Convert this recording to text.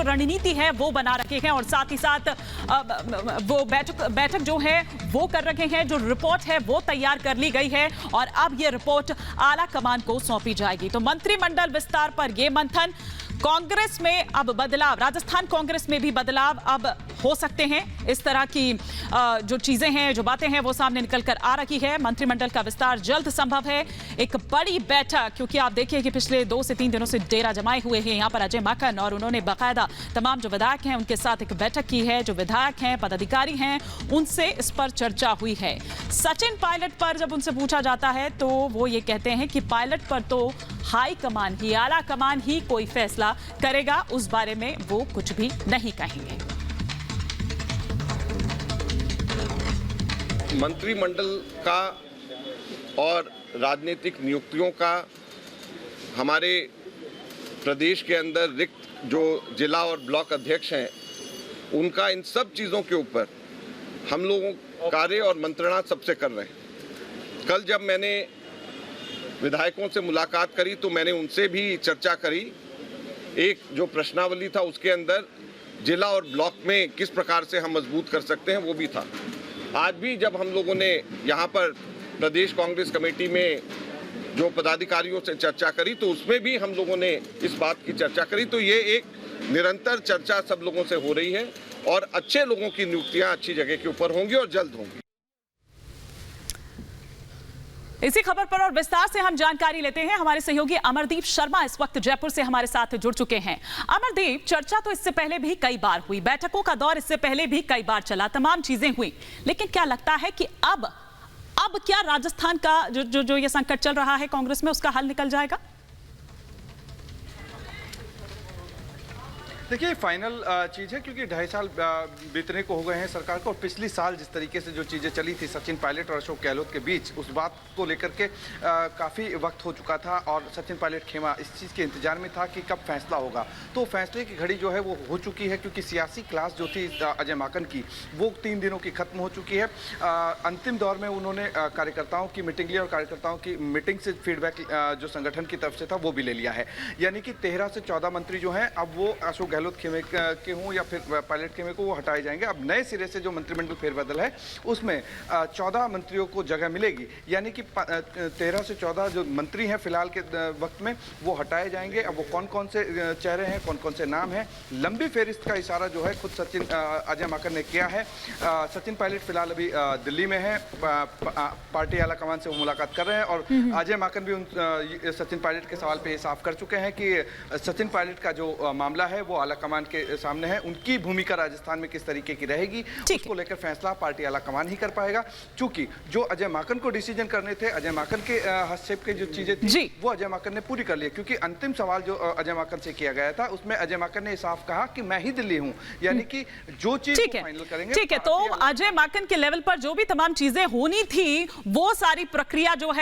रणनीति है वो बना रखे हैं और साथ ही साथ वो बैठक जो है वो कर रखे हैं। जो रिपोर्ट है वो तैयार कर ली गई है और अब ये रिपोर्ट आला कमान को सौंपी जाएगी। तो मंत्रिमंडल विस्तार पर यह मंथन, कांग्रेस में अब बदलाव, राजस्थान कांग्रेस में भी बदलाव अब हो सकते हैं। इस तरह की जो चीजें हैं, जो बातें हैं वो सामने निकल कर आ रही है। मंत्रिमंडल का विस्तार जल्द संभव है। एक बड़ी बैठक, क्योंकि आप देखिए कि पिछले 2 से 3 दिनों से डेरा जमाए हुए हैं यहाँ पर अजय माकन और उन्होंने बाकायदा तमाम जो विधायक हैं उनके साथ एक बैठक की है। जो विधायक हैं, पदाधिकारी हैं, उनसे इस पर चर्चा हुई है। सचिन पायलट पर जब उनसे पूछा जाता है तो वो ये कहते हैं कि पायलट पर तो हाई कमान ही, आला कमान ही कोई फैसला करेगा, उस बारे में वो कुछ भी नहीं कहेंगे। मंत्रिमंडल का और राजनीतिक नियुक्तियों का हमारे प्रदेश के अंदर रिक्त जो जिला और ब्लॉक अध्यक्ष हैं उनका इन सब चीज़ों के ऊपर हम लोगों कार्य और मंत्रणा सबसे कर रहे हैं। कल जब मैंने विधायकों से मुलाकात करी तो मैंने उनसे भी चर्चा करी। एक जो प्रश्नावली था उसके अंदर जिला और ब्लॉक में किस प्रकार से हम मजबूत कर सकते हैं वो भी था। आज भी जब हम लोगों ने यहाँ पर प्रदेश कांग्रेस कमेटी में जो पदाधिकारियों से चर्चा करी तो उसमें भी हम लोगों ने इस बात की चर्चा करी। तो ये एक निरंतर चर्चा सब लोगों से हो रही है और अच्छे लोगों की नियुक्तियां अच्छी जगह के ऊपर होंगी और जल्द होंगी। इसी खबर पर और विस्तार से हम जानकारी लेते हैं। हमारे सहयोगी अमरदीप शर्मा इस वक्त जयपुर से हमारे साथ जुड़ चुके हैं। अमरदीप, चर्चा तो इससे पहले भी कई बार हुई, बैठकों का दौर इससे पहले भी कई बार चला, तमाम चीजें हुई, लेकिन क्या लगता है कि अब क्या राजस्थान का जो ये संकट चल रहा है कांग्रेस में, उसका हल निकल जाएगा? देखिए, फाइनल चीज़ है क्योंकि 2.5 साल बीतने को हो गए हैं सरकार को और पिछली साल जिस तरीके से जो चीज़ें चली थी सचिन पायलट और अशोक गहलोत के बीच, उस बात को लेकर के काफ़ी वक्त हो चुका था और सचिन पायलट खेमा इस चीज़ के इंतजार में था कि कब फैसला होगा। तो फैसले की घड़ी जो है वो हो चुकी है क्योंकि सियासी क्लास जो थी अजय माकन की वो 3 दिनों की खत्म हो चुकी है। अंतिम दौर में उन्होंने कार्यकर्ताओं की मीटिंग ली और कार्यकर्ताओं की मीटिंग से फीडबैक जो संगठन की तरफ से था वो भी ले लिया है। यानी कि 13 से 14 मंत्री जो हैं अब वो अशोक गहलोत खेमे के हों या फिर पायलट खेमे को वो हटाए जाएंगे। अब नए सिरे से जो मंत्रिमंडल फेरबदल है उसमें 14 मंत्रियों को जगह मिलेगी। यानी कि 13 से 14 जो मंत्री हैं फिलहाल के वक्त में वो हटाए जाएंगे। अब वो कौन कौन से चेहरे हैं, कौन कौन से नाम हैं, लंबी फेरिस्त का इशारा जो है खुद सचिन अजय माकन ने किया है। सचिन पायलट फिलहाल अभी दिल्ली में है, पार्टी आला कमान से वो मुलाकात कर रहे हैं और अजय माकन भी सचिन पायलट के सवाल पे ये साफ कर चुके हैं कि सचिन पायलट का जो मामला है वो आला कमान के सामने है। उनकी भूमिका राजस्थान में किस तरीके की रहेगी उसको लेकर फैसला पार्टी आला कमान ही कर पाएगा। चूंकि जो अजय माकन को डिसीजन करने थे, अजय माकन के हस्तक्षेप के जो चीजें थी वो अजय माकन ने पूरी कर ली, क्योंकि अंतिम सवाल जो अजय माकन से किया गया था उसमें अजय माकन ने साफ कहा कि मैं ही दिल्ली हूं, यानी कि जो चीज फाइनल करेंगे। ठीक है, तो अजय माकन के लेवल पर जो भी तमाम चीजें होनी थी वो सारी प्रक्रिया जो है